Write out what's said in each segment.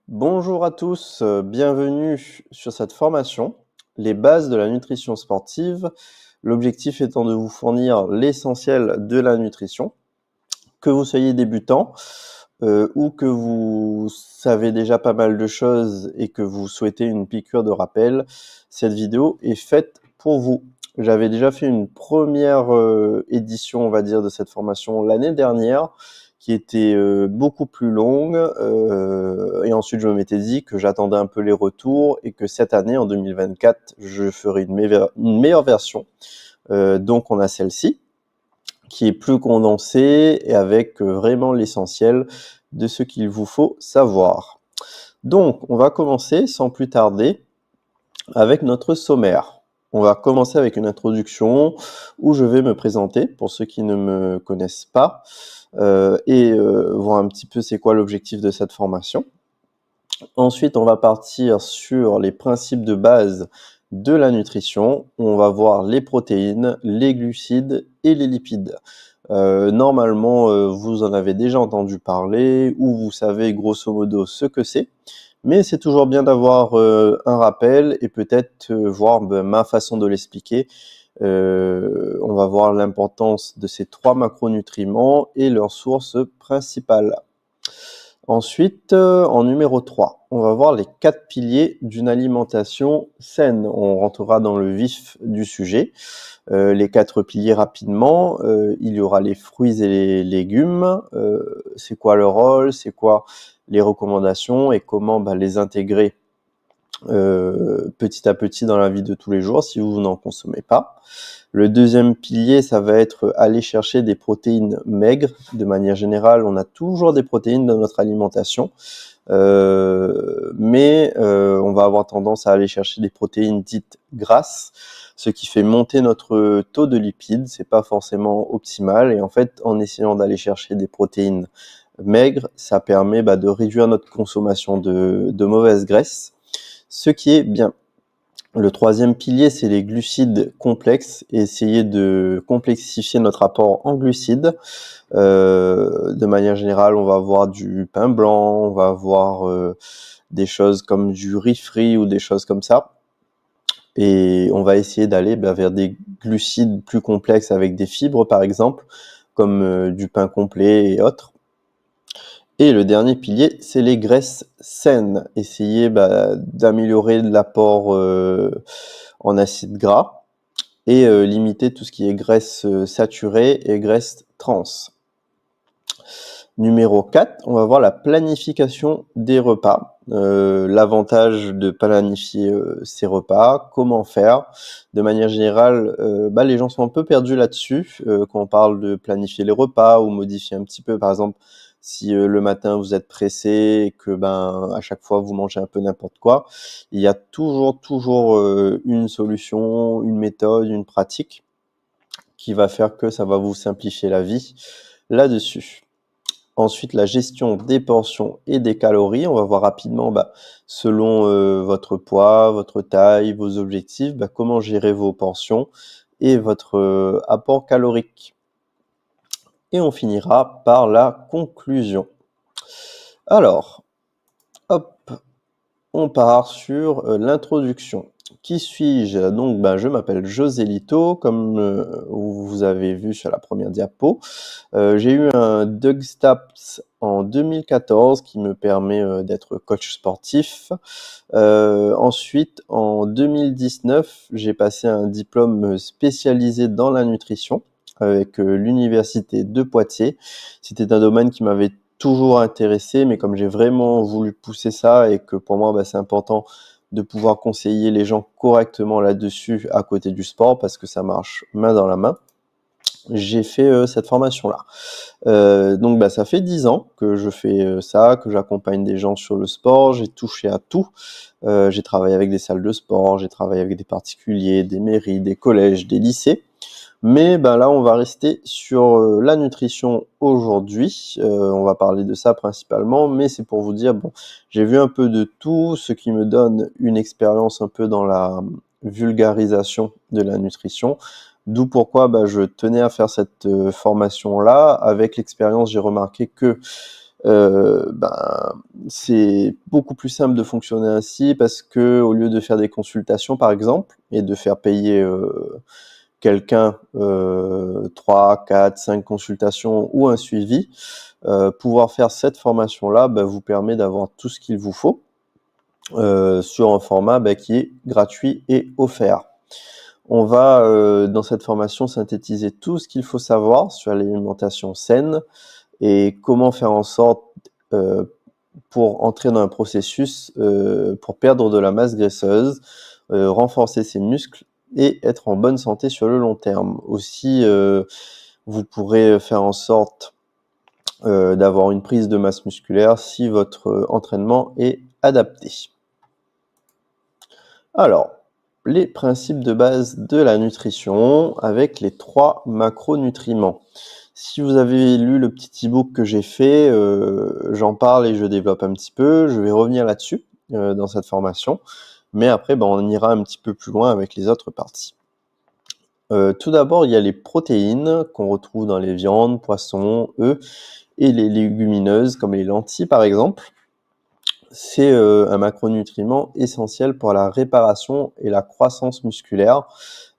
Bonjour à tous, bienvenue sur cette formation, les bases de la nutrition sportive. L'objectif étant de vous fournir l'essentiel de la nutrition, que vous soyez débutant ou que vous savez déjà pas mal de choses et que vous souhaitez une piqûre de rappel, cette vidéo est faite pour vous. J'avais déjà fait une première édition, on va dire, de cette formation l'année dernière, qui était beaucoup plus longue, et ensuite je m'étais dit que j'attendais un peu les retours et que cette année, en 2024, je ferai une meilleure version. Donc on a celle-ci, qui est plus condensée et avec vraiment l'essentiel de ce qu'il vous faut savoir. Donc on va commencer sans plus tarder avec notre sommaire. On va commencer avec une introduction où je vais me présenter pour ceux qui ne me connaissent pas et voir un petit peu c'est quoi l'objectif de cette formation. Ensuite, on va partir sur les principes de base de la nutrition. On va voir les protéines, les glucides et les lipides. Normalement, vous en avez déjà entendu parler ou vous savez grosso modo ce que c'est. Mais c'est toujours bien d'avoir un rappel et peut-être voir ma façon de l'expliquer. On va voir l'importance de ces 3 macronutriments et leurs sources principales. Ensuite, en numéro 3, on va voir les 4 piliers d'une alimentation saine. On rentrera dans le vif du sujet. Les 4 piliers rapidement, il y aura les fruits et les légumes. C'est quoi leur rôle? C'est quoi les recommandations et comment les intégrer petit à petit dans la vie de tous les jours si vous n'en consommez pas. Le deuxième pilier, ça va être aller chercher des protéines maigres. De manière générale, on a toujours des protéines dans notre alimentation, mais on va avoir tendance à aller chercher des protéines dites grasses, ce qui fait monter notre taux de lipides. C'est pas forcément optimal, et en fait, en essayant d'aller chercher des protéines maigres, ça permet de réduire notre consommation de mauvaises graisses, ce qui est bien. Le troisième pilier, c'est les glucides complexes, et essayer de complexifier notre apport en glucides. De manière générale, on va avoir du pain blanc, on va avoir des choses comme du riz frit ou des choses comme ça. Et on va essayer d'aller vers des glucides plus complexes avec des fibres, par exemple, comme du pain complet et autres. Et le dernier pilier, c'est les graisses saines. Essayer d'améliorer l'apport en acides gras et limiter tout ce qui est graisse saturée et graisse trans. Numéro 4, on va voir la planification des repas. L'avantage de planifier ses repas, comment faire. De manière générale, les gens sont un peu perdus là-dessus quand on parle de planifier les repas ou modifier un petit peu. Par exemple, si le matin vous êtes pressé et que à chaque fois vous mangez un peu n'importe quoi, il y a toujours une solution, une méthode, une pratique qui va faire que ça va vous simplifier la vie là-dessus. Ensuite, la gestion des portions et des calories. On va voir rapidement, selon votre poids, votre taille, vos objectifs, comment gérer vos portions et votre apport calorique. Et on finira par la conclusion. Alors, hop, on part sur l'introduction. Qui suis-je? Donc, je m'appelle José Lito, comme vous avez vu sur la première diapo. J'ai eu un Doug Staps en 2014 qui me permet d'être coach sportif. Ensuite, en 2019, j'ai passé un diplôme spécialisé dans la nutrition avec l'université de Poitiers. C'était un domaine qui m'avait toujours intéressé, mais comme j'ai vraiment voulu pousser ça et que pour moi c'est important de pouvoir conseiller les gens correctement là-dessus à côté du sport parce que ça marche main dans la main, j'ai fait cette formation-là. Donc ça fait 10 ans que je fais ça, que j'accompagne des gens sur le sport. J'ai touché à tout. J'ai travaillé avec des salles de sport, j'ai travaillé avec des particuliers, des mairies, des collèges, des lycées. Mais là, on va rester sur la nutrition aujourd'hui. On va parler de ça principalement, mais c'est pour vous dire, j'ai vu un peu de tout, ce qui me donne une expérience un peu dans la vulgarisation de la nutrition. D'où pourquoi je tenais à faire cette formation-là. Avec l'expérience, j'ai remarqué que ben, c'est beaucoup plus simple de fonctionner ainsi parce que au lieu de faire des consultations, par exemple, et de faire payer quelqu'un 3, 4, 5 consultations ou un suivi, pouvoir faire cette formation-là vous permet d'avoir tout ce qu'il vous faut sur un format qui est gratuit et offert. On va dans cette formation synthétiser tout ce qu'il faut savoir sur l'alimentation saine et comment faire en sorte pour entrer dans un processus pour perdre de la masse graisseuse, renforcer ses muscles et être en bonne santé sur le long terme. Aussi, vous pourrez faire en sorte d'avoir une prise de masse musculaire si votre entraînement est adapté. Alors, les principes de base de la nutrition avec les 3 macronutriments. Si vous avez lu le petit e-book que j'ai fait, j'en parle et je développe un petit peu. Je vais revenir là-dessus dans cette formation. Mais après, on ira un petit peu plus loin avec les autres parties. Tout d'abord, il y a les protéines qu'on retrouve dans les viandes, poissons, œufs et les légumineuses comme les lentilles par exemple. C'est un macronutriment essentiel pour la réparation et la croissance musculaire,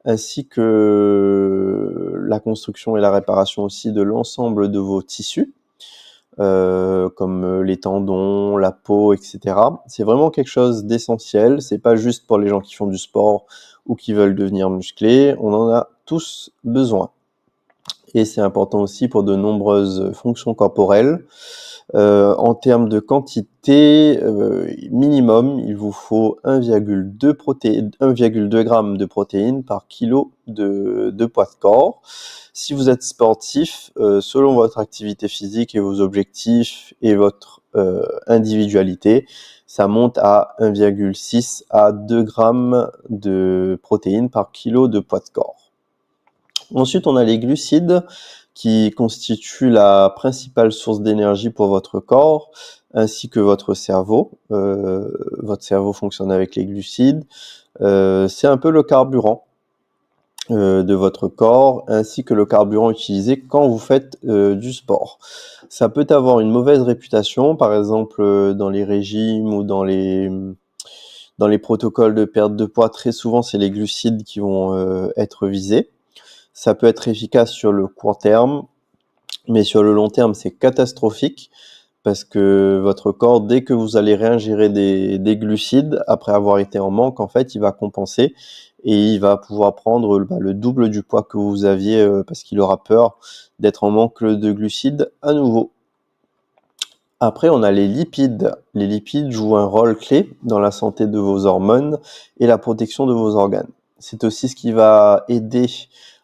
ainsi que la construction et la réparation aussi de l'ensemble de vos tissus, comme les tendons, la peau, etc. C'est vraiment quelque chose d'essentiel. C'est pas juste pour les gens qui font du sport ou qui veulent devenir musclés. On en a tous besoin. Et c'est important aussi pour de nombreuses fonctions corporelles. En termes de quantité minimum, il vous faut 1,2 grammes de protéines par kilo de poids de corps. Si vous êtes sportif, selon votre activité physique et vos objectifs et votre individualité, ça monte à 1,6 à 2 grammes de protéines par kilo de poids de corps. Ensuite, on a les glucides qui constituent la principale source d'énergie pour votre corps, ainsi que votre cerveau. Votre cerveau fonctionne avec les glucides. C'est un peu le carburant de votre corps, ainsi que le carburant utilisé quand vous faites du sport. Ça peut avoir une mauvaise réputation, par exemple dans les régimes ou dans les protocoles de perte de poids. Très souvent, c'est les glucides qui vont être visés. Ça peut être efficace sur le court terme, mais sur le long terme, c'est catastrophique parce que votre corps, dès que vous allez réingérer des glucides, après avoir été en manque, en fait, il va compenser et il va pouvoir prendre le double du poids que vous aviez parce qu'il aura peur d'être en manque de glucides à nouveau. Après, on a les lipides. Les lipides jouent un rôle clé dans la santé de vos hormones et la protection de vos organes. C'est aussi ce qui va aider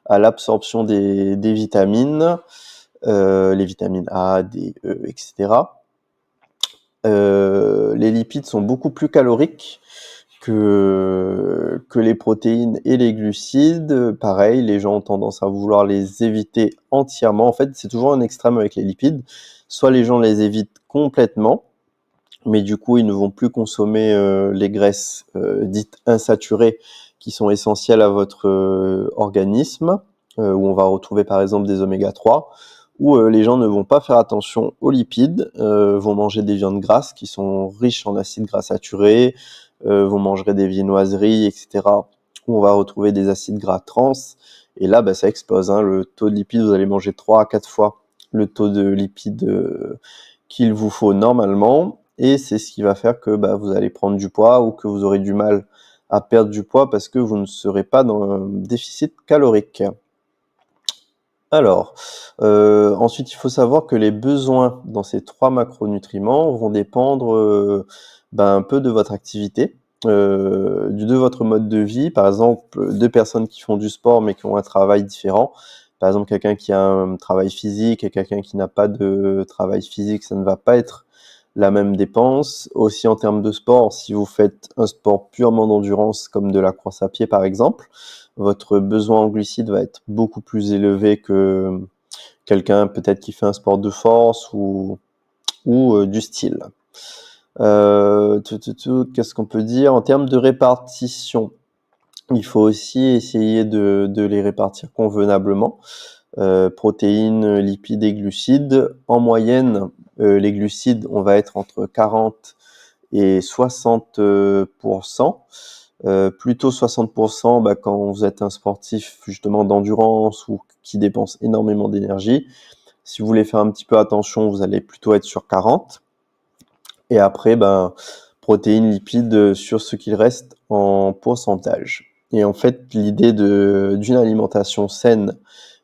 à l'absorption des vitamines, les vitamines A, D, E, etc. Les lipides sont beaucoup plus caloriques que les protéines et les glucides. Pareil, les gens ont tendance à vouloir les éviter entièrement. En fait, c'est toujours un extrême avec les lipides. Soit les gens les évitent complètement, mais du coup, ils ne vont plus consommer les graisses dites insaturées qui sont essentielles à votre organisme, où on va retrouver par exemple des oméga 3, où les gens ne vont pas faire attention aux lipides, vont manger des viandes grasses qui sont riches en acides gras saturés, vont manger des viennoiseries, etc., où on va retrouver des acides gras trans, et là, ça explose. Le taux de lipides, vous allez manger 3 à 4 fois le taux de lipides qu'il vous faut normalement, et c'est ce qui va faire que vous allez prendre du poids ou que vous aurez du mal à perdre du poids parce que vous ne serez pas dans un déficit calorique. Alors, ensuite, il faut savoir que les besoins dans ces 3 macronutriments vont dépendre un peu de votre activité, de votre mode de vie. Par exemple, 2 personnes qui font du sport mais qui ont un travail différent. Par exemple, quelqu'un qui a un travail physique et quelqu'un qui n'a pas de travail physique, ça ne va pas être la même dépense. Aussi en termes de sport, si vous faites un sport purement d'endurance comme de la course à pied par exemple, votre besoin en glucides va être beaucoup plus élevé que quelqu'un peut-être qui fait un sport de force ou du style. Qu'est-ce qu'on peut dire en termes de répartition? Il faut aussi essayer de les répartir convenablement. Protéines, lipides et glucides. En moyenne, Les glucides, on va être entre 40 et 60%. Plutôt 60% quand vous êtes un sportif justement d'endurance ou qui dépense énormément d'énergie. Si vous voulez faire un petit peu attention, vous allez plutôt être sur 40. Et après, protéines, lipides sur ce qu'il reste en pourcentage. Et en fait, l'idée d'une alimentation saine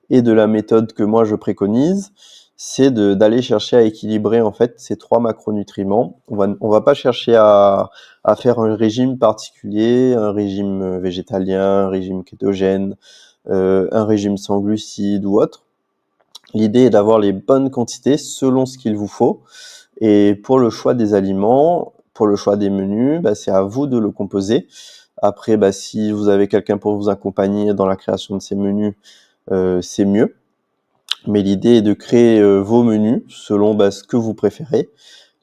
et de la méthode que moi je préconise, c'est d'aller chercher à équilibrer en fait ces 3 macronutriments. On va pas chercher à faire un régime particulier, un régime végétalien, un régime kétogène, un régime sans glucides ou autre. L'idée est d'avoir les bonnes quantités selon ce qu'il vous faut. Et pour le choix des aliments, pour le choix des menus, c'est à vous de le composer. Après, si vous avez quelqu'un pour vous accompagner dans la création de ces menus, c'est mieux. Mais l'idée est de créer vos menus selon ce que vous préférez.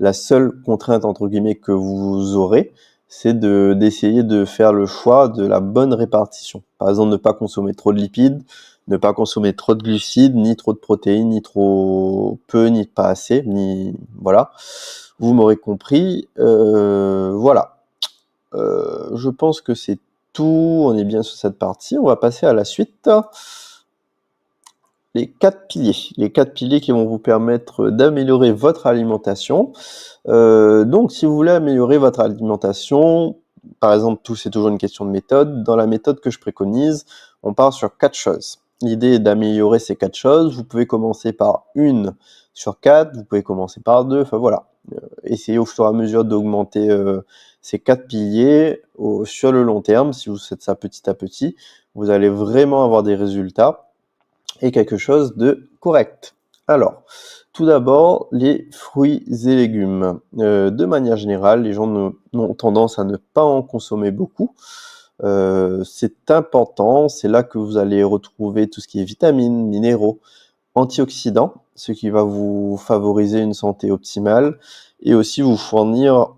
La seule contrainte entre guillemets que vous aurez, c'est d'essayer de faire le choix de la bonne répartition. Par exemple, ne pas consommer trop de lipides, ne pas consommer trop de glucides, ni trop de protéines, ni trop peu, ni pas assez, ni voilà. Vous m'aurez compris. Voilà. Je pense que c'est tout. On est bien sur cette partie. On va passer à la suite. Les 4 piliers. Les 4 piliers qui vont vous permettre d'améliorer votre alimentation. Donc, si vous voulez améliorer votre alimentation, par exemple, tout c'est toujours une question de méthode. Dans la méthode que je préconise, on part sur 4 choses. L'idée est d'améliorer ces 4 choses. Vous pouvez commencer par 1 sur 4, vous pouvez commencer par 2, enfin voilà. Essayez au fur et à mesure d'augmenter ces 4 piliers sur le long terme. Si vous faites ça petit à petit, vous allez vraiment avoir des résultats et quelque chose de correct. Alors, tout d'abord, les fruits et légumes. De manière générale, les gens ont tendance à ne pas en consommer beaucoup. C'est important, c'est là que vous allez retrouver tout ce qui est vitamines, minéraux, antioxydants, ce qui va vous favoriser une santé optimale et aussi vous fournir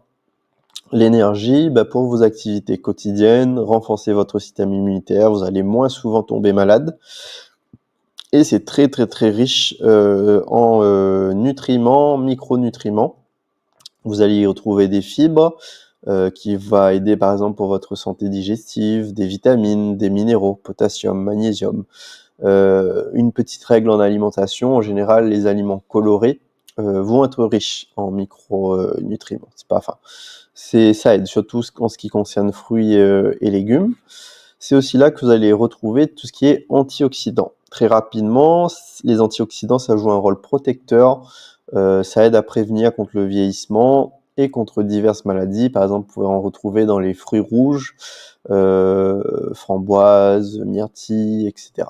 l'énergie pour vos activités quotidiennes, renforcer votre système immunitaire, vous allez moins souvent tomber malade. Et c'est très très très riche en nutriments, micronutriments. Vous allez y retrouver des fibres qui va aider par exemple pour votre santé digestive, des vitamines, des minéraux, potassium, magnésium. Une petite règle en alimentation, en général les aliments colorés vont être riches en micronutriments. Ça aide surtout en ce qui concerne fruits et légumes. C'est aussi là que vous allez retrouver tout ce qui est antioxydants. Très rapidement, les antioxydants, ça joue un rôle protecteur, ça aide à prévenir contre le vieillissement et contre diverses maladies. Par exemple, vous pouvez en retrouver dans les fruits rouges, framboises, myrtilles, etc.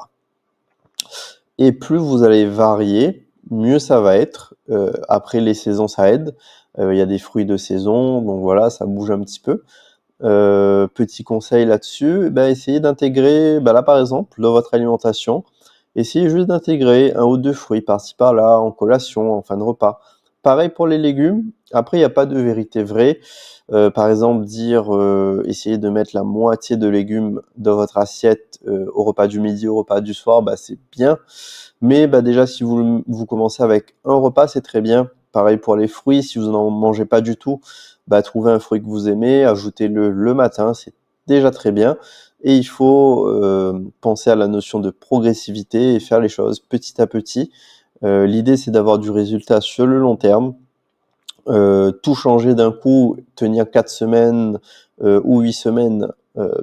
Et plus vous allez varier, mieux ça va être. Après, les saisons, ça aide. Il y a des fruits de saison, donc voilà, ça bouge un petit peu. Petit conseil là-dessus, essayez d'intégrer, là par exemple, dans votre alimentation, essayez juste d'intégrer 1 ou 2 fruits par-ci par-là, en collation, en fin de repas. Pareil pour les légumes, après il n'y a pas de vérité vraie. Par exemple, essayez de mettre la moitié de légumes dans votre assiette au repas du midi, au repas du soir, c'est bien. Mais déjà, si vous commencez avec un repas, c'est très bien. Pareil pour les fruits, si vous n'en mangez pas du tout, trouvez un fruit que vous aimez, ajoutez-le le matin, c'est déjà très bien. Et il faut penser à la notion de progressivité et faire les choses petit à petit. L'idée, c'est d'avoir du résultat sur le long terme. Tout changer d'un coup, tenir 4 semaines ou 8 semaines,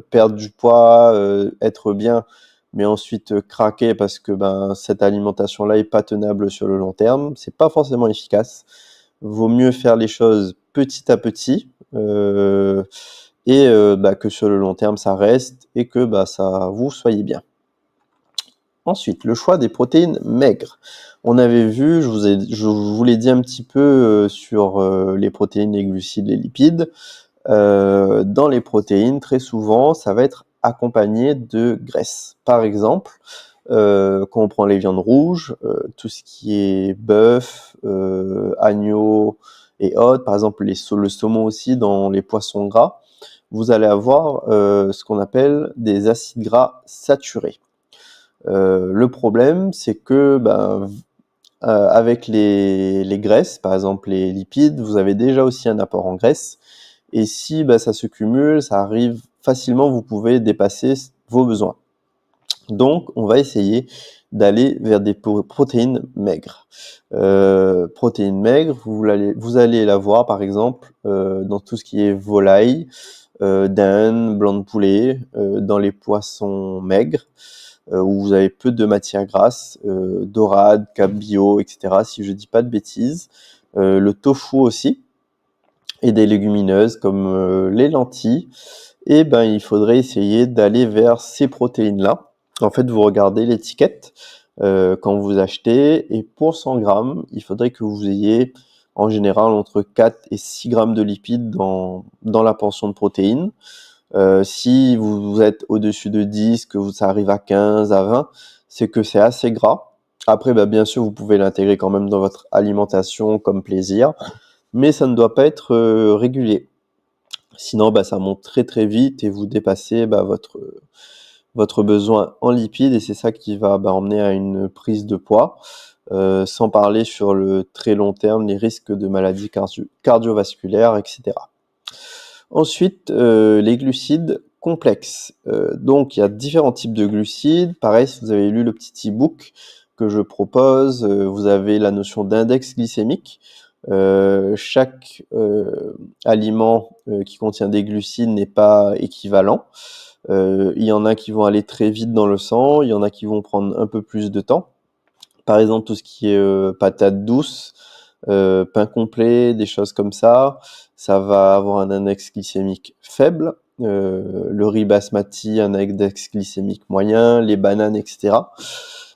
perdre du poids, être bien, mais ensuite craquer parce que cette alimentation-là est pas tenable sur le long terme, c'est pas forcément efficace. Vaut mieux faire les choses petit à petit et que sur le long terme ça reste et que ça vous soyez bien. Ensuite, le choix des protéines maigres. On avait vu, je vous l'ai dit un petit peu sur les protéines, les glucides, les lipides. Dans les protéines, très souvent, ça va être accompagné de graisse. Par exemple, quand on prend les viandes rouges, tout ce qui est bœuf, agneau et autres, par exemple le saumon aussi dans les poissons gras, vous allez avoir ce qu'on appelle des acides gras saturés. Le problème, c'est que avec les graisses, par exemple les lipides, vous avez déjà aussi un apport en graisse. Et si ça se cumule, ça arrive facilement, vous pouvez dépasser vos besoins. Donc, on va essayer d'aller vers des protéines maigres. Protéines maigres, vous allez la voir par exemple dans tout ce qui est volaille, dinde, blanc de poulet, dans les poissons maigres, où vous avez peu de matières grasses, dorade, cabillaud, etc. si je dis pas de bêtises. Le tofu aussi, et des légumineuses comme les lentilles. Et il faudrait essayer d'aller vers ces protéines-là. En fait, vous regardez l'étiquette quand vous achetez, et pour 100 grammes, il faudrait que vous ayez en général entre 4 et 6 grammes de lipides dans la portion de protéines. Si vous êtes au-dessus de 10, que ça arrive à 15, à 20, c'est que c'est assez gras. Après, bien sûr, vous pouvez l'intégrer quand même dans votre alimentation comme plaisir, mais ça ne doit pas être régulier. Sinon, ça monte très très vite et vous dépassez votre besoin en lipides, et c'est ça qui va emmener à une prise de poids, sans parler sur le très long terme les risques de maladies cardiovasculaires, etc. Ensuite, les glucides complexes. Donc, il y a différents types de glucides. Pareil, si vous avez lu le petit e-book que je propose, vous avez la notion d'index glycémique. Chaque aliment qui contient des glucides n'est pas équivalent. Il y en a qui vont aller très vite dans le sang, il y en a qui vont prendre un peu plus de temps. Par exemple, tout ce qui est patates douces, pain complet, des choses comme ça va avoir un index glycémique faible. Le riz basmati, un index glycémique moyen, les bananes, etc.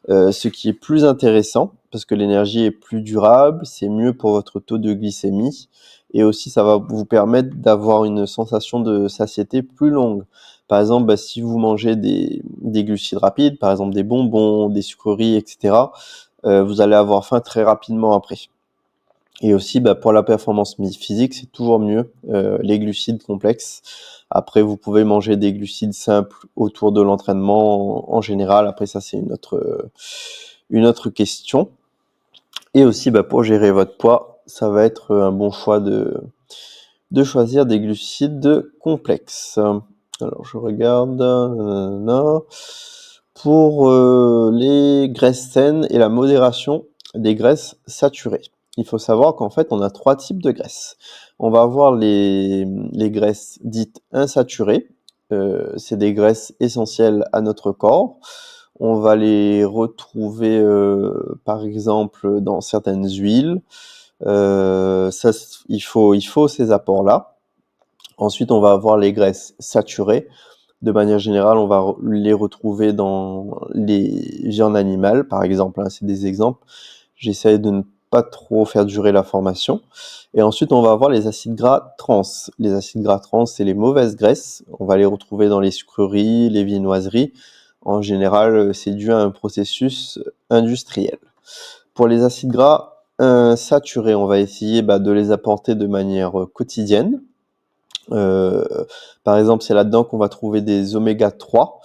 Ce qui est plus intéressant, parce que l'énergie est plus durable, c'est mieux pour votre taux de glycémie, et aussi ça va vous permettre d'avoir une sensation de satiété plus longue. Par exemple, si vous mangez des glucides rapides, par exemple des bonbons, des sucreries, etc., vous allez avoir faim très rapidement après. Et aussi, pour la performance physique, c'est toujours mieux les glucides complexes. Après, vous pouvez manger des glucides simples autour de l'entraînement en général. Après, ça, c'est une autre question. Et aussi, pour gérer votre poids, ça va être un bon choix de choisir des glucides complexes. Alors, je regarde. Pour les graisses saines et la modération des graisses saturées. Il faut savoir qu'en fait, on a 3 types de graisses. On va avoir les graisses dites insaturées. C'est des graisses essentielles à notre corps. On va les retrouver, par exemple, dans certaines huiles. Il faut ces apports-là. Ensuite, on va avoir les graisses saturées. De manière générale, on va les retrouver dans les viandes animales, par exemple, c'est des exemples. J'essaie de ne pas trop faire durer la formation. Et ensuite, on va avoir les acides gras trans. Les acides gras trans, c'est les mauvaises graisses. On va les retrouver dans les sucreries, les viennoiseries. En général, c'est dû à un processus industriel. Pour les acides gras saturés, on va essayer de les apporter de manière quotidienne. Par exemple, c'est là-dedans qu'on va trouver des oméga 3.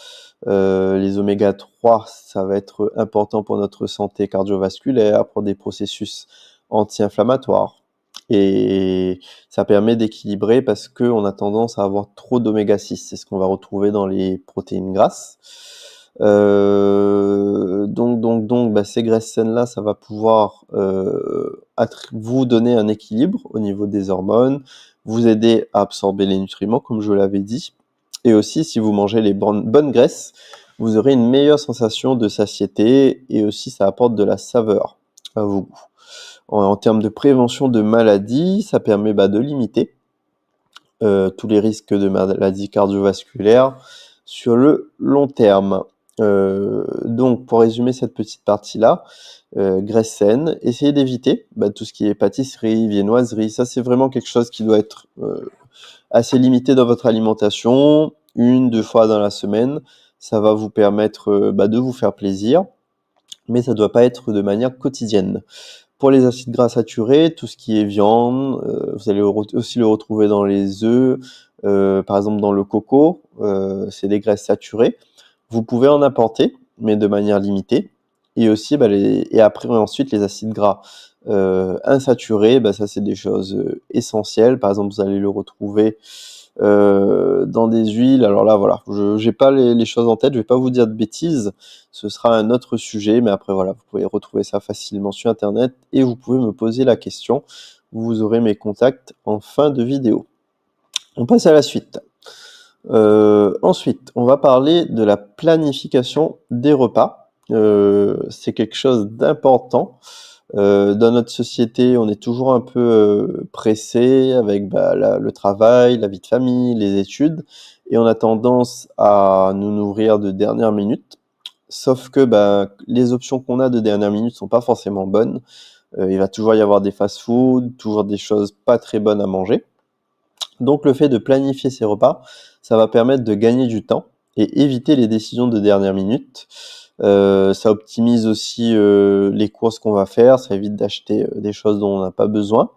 Les oméga 3, ça va être important pour notre santé cardiovasculaire, pour des processus anti-inflammatoires. Et ça permet d'équilibrer parce qu'on a tendance à avoir trop d'oméga 6. C'est ce qu'on va retrouver dans les protéines grasses. Donc, ces graisses saines-là, ça va pouvoir vous donner un équilibre au niveau des hormones, vous aider à absorber les nutriments, comme je l'avais dit. Et aussi, si vous mangez les bonnes graisses, vous aurez une meilleure sensation de satiété, et aussi ça apporte de la saveur à vos goûts. En termes de prévention de maladies, ça permet de limiter tous les risques de maladies cardiovasculaires sur le long terme. Donc, pour résumer cette petite partie-là, graisses saines, essayez d'éviter tout ce qui est pâtisserie, viennoiserie. Ça, c'est vraiment quelque chose qui doit être assez limité dans votre alimentation, 1-2 fois dans la semaine. Ça va vous permettre de vous faire plaisir, mais ça ne doit pas être de manière quotidienne. Pour les acides gras saturés, tout ce qui est viande, vous allez aussi le retrouver dans les œufs, par exemple dans le coco, c'est des graisses saturées. Vous pouvez en apporter, mais de manière limitée. et aussi et après ensuite les acides gras insaturés, ça c'est des choses essentielles. Par exemple, vous allez le retrouver dans des huiles. Alors là, voilà, je n'ai pas les choses en tête, je vais pas vous dire de bêtises, ce sera un autre sujet, mais après voilà, vous pouvez retrouver ça facilement sur internet et vous pouvez me poser la question. Vous aurez mes contacts en fin de vidéo. On passe à la suite. Ensuite, on va parler de la planification des repas. C'est quelque chose d'important. Dans notre société, on est toujours un peu pressé avec le travail, la vie de famille, les études, et on a tendance à nous nourrir de dernière minute. Sauf que les options qu'on a de dernière minute sont pas forcément bonnes. Il va toujours y avoir des fast-food, toujours des choses pas très bonnes à manger. Donc le fait de planifier ses repas, ça va permettre de gagner du temps et éviter les décisions de dernière minute. Ça optimise aussi les courses qu'on va faire, ça évite d'acheter des choses dont on n'a pas besoin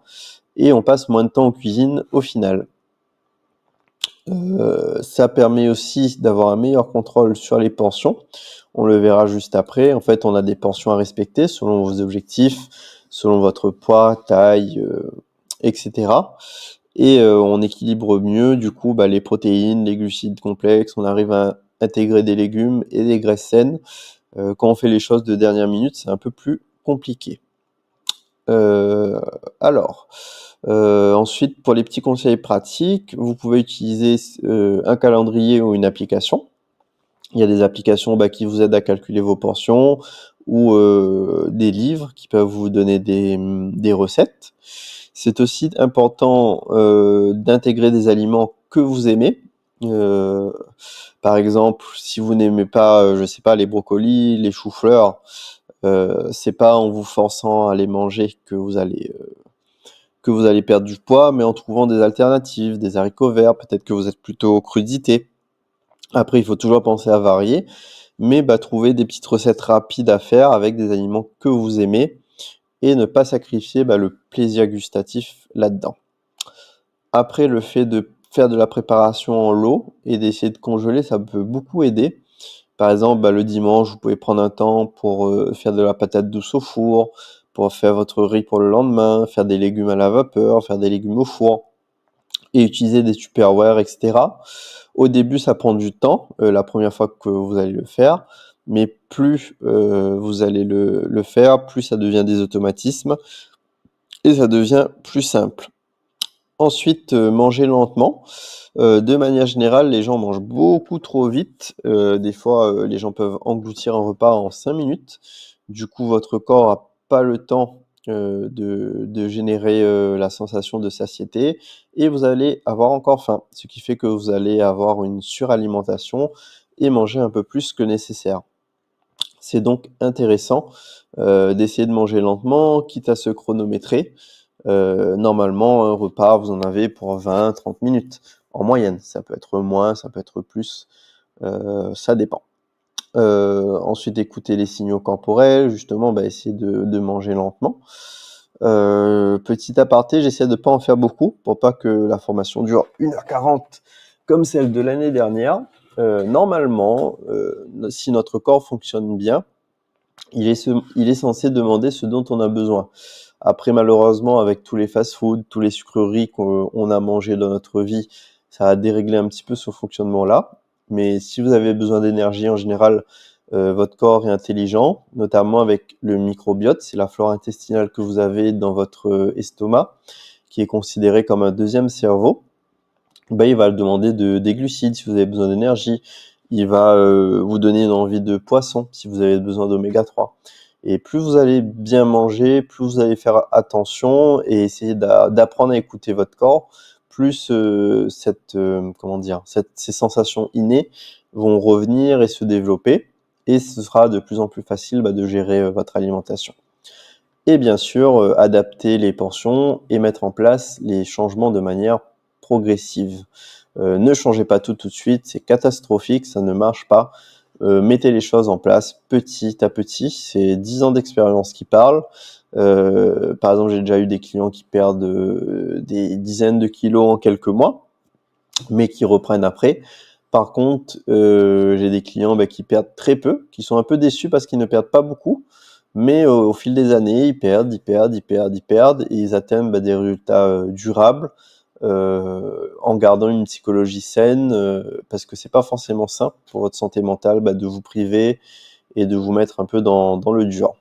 et on passe moins de temps en cuisine au final. Ça permet aussi d'avoir un meilleur contrôle sur les portions. On le verra juste après. En fait, on a des portions à respecter selon vos objectifs, selon votre poids, taille, etc. Et on équilibre mieux du coup les protéines, les glucides complexes, on arrive à intégrer des légumes et des graisses saines. Quand on fait les choses de dernière minute, c'est un peu plus compliqué. Ensuite, pour les petits conseils pratiques, vous pouvez utiliser un calendrier ou une application. Il y a des applications qui vous aident à calculer vos portions ou des livres qui peuvent vous donner des recettes. C'est aussi important d'intégrer des aliments que vous aimez. Par exemple, si vous n'aimez pas, je sais pas, les brocolis, les choux-fleurs, c'est pas en vous forçant à les manger que vous allez perdre du poids, mais en trouvant des alternatives, des haricots verts, peut-être que vous êtes plutôt crudité. Après, il faut toujours penser à varier, mais trouver des petites recettes rapides à faire avec des aliments que vous aimez et ne pas sacrifier le plaisir gustatif là-dedans. Après, le fait de faire de la préparation en lot et d'essayer de congeler, ça peut beaucoup aider. Par exemple, le dimanche, vous pouvez prendre un temps pour faire de la patate douce au four, pour faire votre riz pour le lendemain, faire des légumes à la vapeur, faire des légumes au four et utiliser des Tupperware, etc. Au début, ça prend du temps, la première fois que vous allez le faire, mais plus vous allez le faire, plus ça devient des automatismes et ça devient plus simple. Ensuite, manger lentement. De manière générale, les gens mangent beaucoup trop vite. Des fois, les gens peuvent engloutir un repas en 5 minutes. Du coup, votre corps n'a pas le temps de générer la sensation de satiété et vous allez avoir encore faim, ce qui fait que vous allez avoir une suralimentation et manger un peu plus que nécessaire. C'est donc intéressant d'essayer de manger lentement, quitte à se chronométrer. Normalement, un repas, vous en avez pour 20-30 minutes en moyenne. Ça peut être moins, ça peut être plus, ça dépend. Ensuite, écouter les signaux corporels, justement, essayer de manger lentement. Petit aparté, j'essaie de pas en faire beaucoup pour pas que la formation dure 1h40 comme celle de l'année dernière. Normalement, si notre corps fonctionne bien, il est censé demander ce dont on a besoin. Après, malheureusement, avec tous les fast-foods, tous les sucreries qu'on a mangées dans notre vie, ça a déréglé un petit peu ce fonctionnement-là. Mais si vous avez besoin d'énergie, en général, votre corps est intelligent, notamment avec le microbiote, c'est la flore intestinale que vous avez dans votre estomac, qui est considéré comme un deuxième cerveau. Il va demander des glucides si vous avez besoin d'énergie. Il va vous donner une envie de poisson si vous avez besoin d'oméga 3. Et plus vous allez bien manger, plus vous allez faire attention et essayer d'apprendre à écouter votre corps, plus ces sensations innées vont revenir et se développer. Et ce sera de plus en plus facile de gérer votre alimentation. Et bien sûr, adapter les portions et mettre en place les changements de manière progressive. Ne changez pas tout de suite, c'est catastrophique, ça ne marche pas. Mettez les choses en place petit à petit, c'est 10 ans d'expérience qui parlent. Par exemple, j'ai déjà eu des clients qui perdent des dizaines de kilos en quelques mois, mais qui reprennent après. Par contre, j'ai des clients qui perdent très peu, qui sont un peu déçus parce qu'ils ne perdent pas beaucoup, mais au fil des années, ils perdent, ils perdent, ils perdent, ils perdent, et ils atteignent des résultats durables en gardant une psychologie saine, parce que c'est pas forcément simple pour votre santé mentale de vous priver et de vous mettre un peu dans le dur.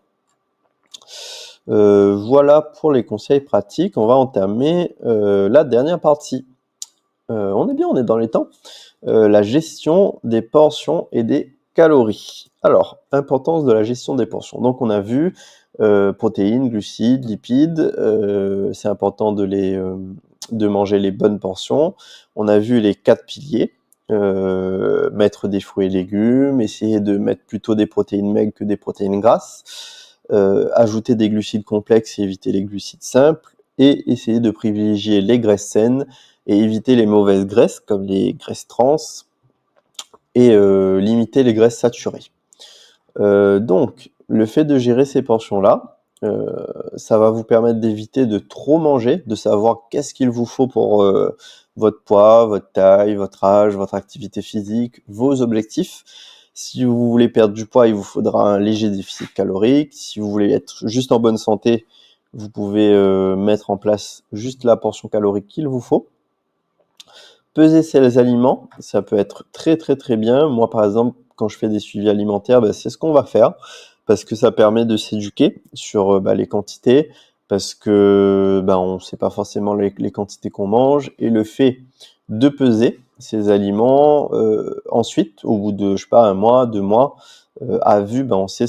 Voilà pour les conseils pratiques. On va entamer la dernière partie. On est bien, on est dans les temps. La gestion des portions et des calories. Alors, importance de la gestion des portions. Donc, on a vu protéines, glucides, lipides. C'est important de manger les bonnes portions. On a vu les 4 piliers. Mettre des fruits et légumes, essayer de mettre plutôt des protéines maigres que des protéines grasses, ajouter des glucides complexes et éviter les glucides simples, et essayer de privilégier les graisses saines et éviter les mauvaises graisses comme les graisses trans, et limiter les graisses saturées. Donc, le fait de gérer ces portions-là, ça va vous permettre d'éviter de trop manger, de savoir qu'est-ce qu'il vous faut pour votre poids, votre taille, votre âge, votre activité physique, vos objectifs. Si vous voulez perdre du poids, il vous faudra un léger déficit calorique. Si vous voulez être juste en bonne santé, vous pouvez mettre en place juste la portion calorique qu'il vous faut. Peser ces aliments, ça peut être très très très bien. Moi par exemple, quand je fais des suivis alimentaires, c'est ce qu'on va faire, parce que ça permet de s'éduquer sur les quantités, parce que on ne sait pas forcément les quantités qu'on mange, et le fait de peser ces aliments, ensuite, au bout de, je sais pas, 1 mois, 2 mois, à vue, on sait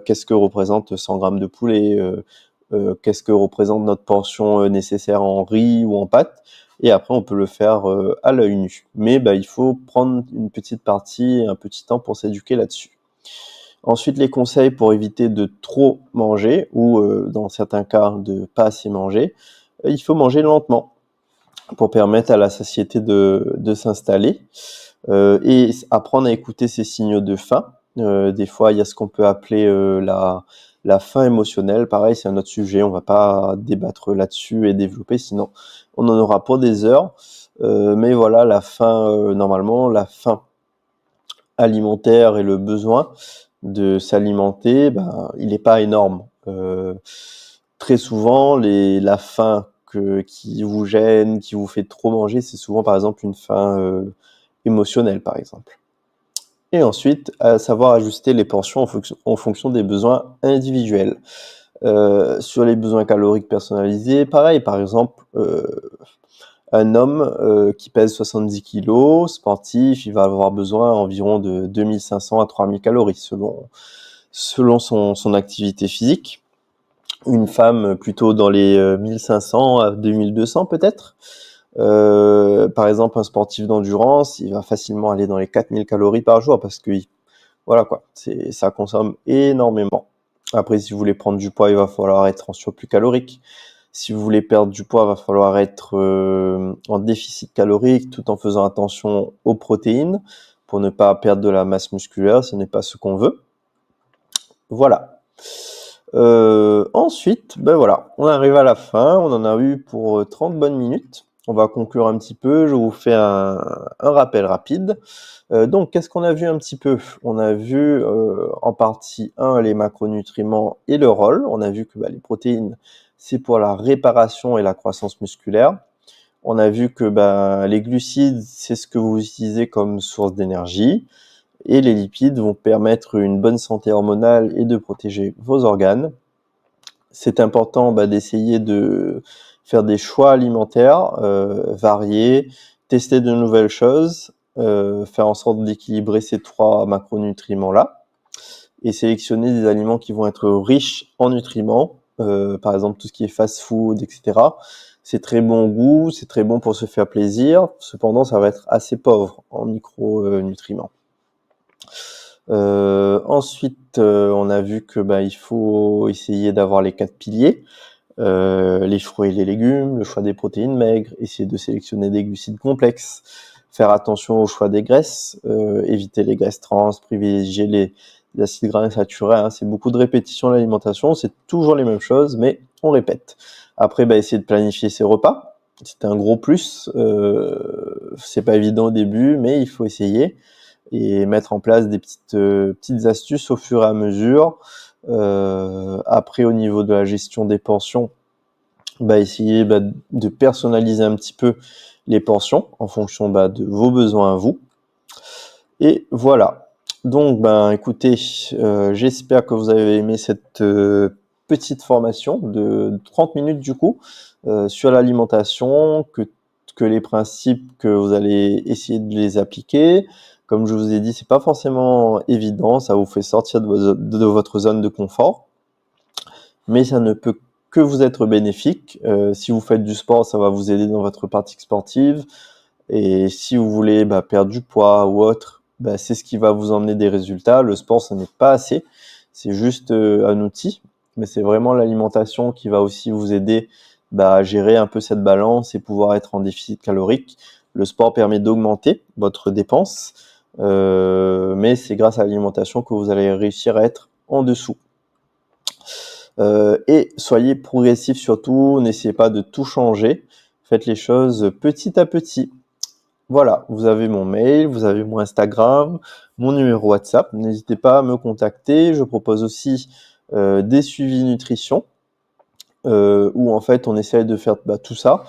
qu'est-ce que représente 100 grammes de poulet, qu'est-ce que représente notre portion nécessaire en riz ou en pâtes, et après on peut le faire à l'œil nu. Mais il faut prendre une petite partie, un petit temps pour s'éduquer là-dessus. Ensuite, les conseils pour éviter de trop manger, ou dans certains cas de pas assez manger, il faut manger lentement pour permettre à la satiété de s'installer, et apprendre à écouter ces signaux de faim. Des fois, il y a ce qu'on peut appeler la faim émotionnelle. Pareil, c'est un autre sujet, on va pas débattre là-dessus et développer, sinon on en aura pour des heures. Mais voilà, la faim, normalement, la faim alimentaire et le besoin de s'alimenter, il n'est pas énorme. Très souvent, la faim qui vous gêne, qui vous fait trop manger, c'est souvent par exemple une faim émotionnelle, par exemple. Et ensuite, à savoir ajuster les portions en fonction des besoins individuels. Sur les besoins caloriques personnalisés, pareil, par exemple, un homme qui pèse 70 kg, sportif, il va avoir besoin environ de 2500 à 3000 calories selon son activité physique. Une femme plutôt dans les 1500 à 2200 peut-être. Par exemple, un sportif d'endurance, il va facilement aller dans les 4000 calories par jour, parce que voilà quoi, ça consomme énormément. Après, si vous voulez prendre du poids, il va falloir être en surplus calorique. Si vous voulez perdre du poids, il va falloir être en déficit calorique, tout en faisant attention aux protéines pour ne pas perdre de la masse musculaire. Ce n'est pas ce qu'on veut. Voilà. Ensuite, voilà, on arrive à la fin. On en a eu pour 30 bonnes minutes. On va conclure un petit peu. Je vous fais un rappel rapide. Donc, qu'est-ce qu'on a vu un petit peu? On a vu en partie 1 les macronutriments et le rôle. On a vu que les protéines, c'est pour la réparation et la croissance musculaire. On a vu que les glucides, c'est ce que vous utilisez comme source d'énergie. Et les lipides vont permettre une bonne santé hormonale et de protéger vos organes. C'est important d'essayer de faire des choix alimentaires variés, tester de nouvelles choses, faire en sorte d'équilibrer ces 3 macronutriments-là, et sélectionner des aliments qui vont être riches en nutriments, par exemple tout ce qui est fast-food, etc. C'est très bon au goût, c'est très bon pour se faire plaisir, cependant ça va être assez pauvre en micronutriments. Ensuite, on a vu que il faut essayer d'avoir les 4 piliers, les fruits et les légumes, le choix des protéines maigres, essayer de sélectionner des glucides complexes, faire attention au choix des graisses, éviter les graisses trans, privilégier les acides gras insaturés. C'est beaucoup de répétitions à l'alimentation, c'est toujours les mêmes choses, mais on répète. Après, essayer de planifier ses repas, C'est un gros plus. C'est pas évident au début, mais il faut essayer et mettre en place des petites astuces au fur et à mesure. Après, au niveau de la gestion des pensions, essayer de personnaliser un petit peu les pensions en fonction de vos besoins à vous. Et voilà. Donc, écoutez, j'espère que vous avez aimé cette petite formation de 30 minutes du coup sur l'alimentation, que les principes que vous allez essayer de les appliquer. Comme je vous ai dit, c'est pas forcément évident, ça vous fait sortir de votre zone de confort, mais ça ne peut que vous être bénéfique. Si vous faites du sport, ça va vous aider dans votre pratique sportive. Et si vous voulez perdre du poids ou autre, c'est ce qui va vous emmener des résultats. Le sport, ce n'est pas assez. C'est juste un outil, mais c'est vraiment l'alimentation qui va aussi vous aider à gérer un peu cette balance et pouvoir être en déficit calorique. Le sport permet d'augmenter votre dépense, mais c'est grâce à l'alimentation que vous allez réussir à être en dessous. Et soyez progressif surtout, n'essayez pas de tout changer. Faites les choses petit à petit. Voilà, vous avez mon mail, vous avez mon Instagram, mon numéro WhatsApp. N'hésitez pas à me contacter. Je propose aussi des suivis nutrition où en fait on essaye de faire tout ça.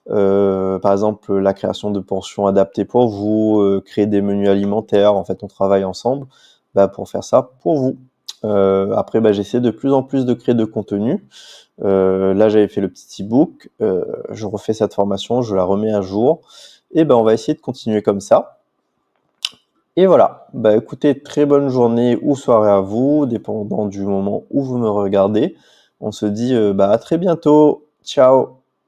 Par exemple, la création de portions adaptées pour vous, créer des menus alimentaires. En fait, on travaille ensemble pour faire ça pour vous. Après, j'essaie de plus en plus de créer de contenu. Là, j'avais fait le petit e-book. Je refais cette formation, je la remets à jour. Et on va essayer de continuer comme ça. Et voilà. Écoutez, très bonne journée ou soirée à vous, dépendant du moment où vous me regardez. On se dit à très bientôt. Ciao!